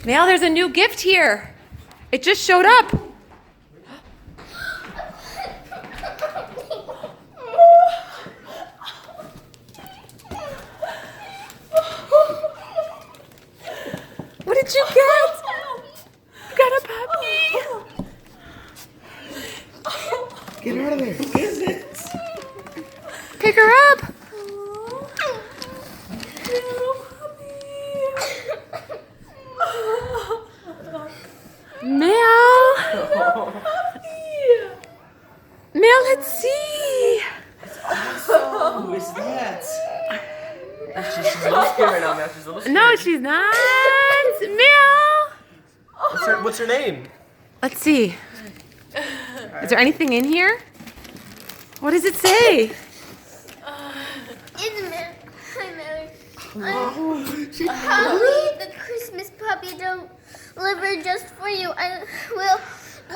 Mel, there's a new gift here. It just showed up. What did you get? You got a puppy. Get out of there. Who is it? Pick her up. Mel. Mel, let's see. Who is that? She's a little scared right now, man. She's a little scared. No, she's not. Mel. What's her name? Let's see. Is there anything in here? What does it say? It's Mary. Hi, Mary. Holly, the Christmas puppy delivered just for you. I will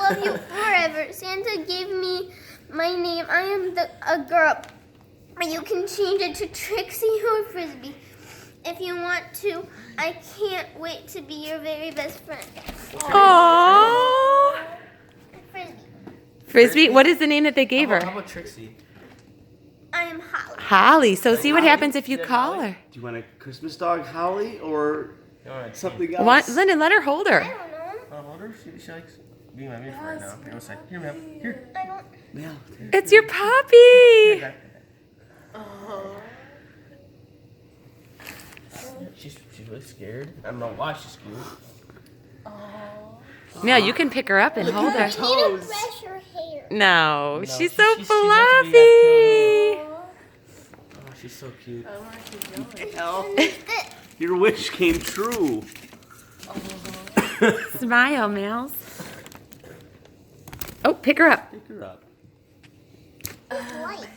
love you forever. Santa gave me my name. I am a girl. You can change it to Trixie or Frisbee if you want to. I can't wait to be your very best friend. Aww. Frisbee. Frisbee, what is the name that they gave How her? about Trixie? I am Holly. Holly. So see what Holly? happens if you Yeah, call Holly. her. Do you want a Christmas dog, Holly, or something else? Want, Lyndon, let her hold I her. don't know. Hold her. She likes being my maid right now. Here, one sec. Here, ma'am. Here. I don't. Yeah. It's your puppy. She's really scared. I don't know why she's scared. Mel, you can pick her up and hold her. You need to brush your hair. No, she's she- so she wants to be fluffy. Oh, she's so cute. Hell, your wish came true. Smile, Mels. Oh, pick her up. Pick her up. It's light.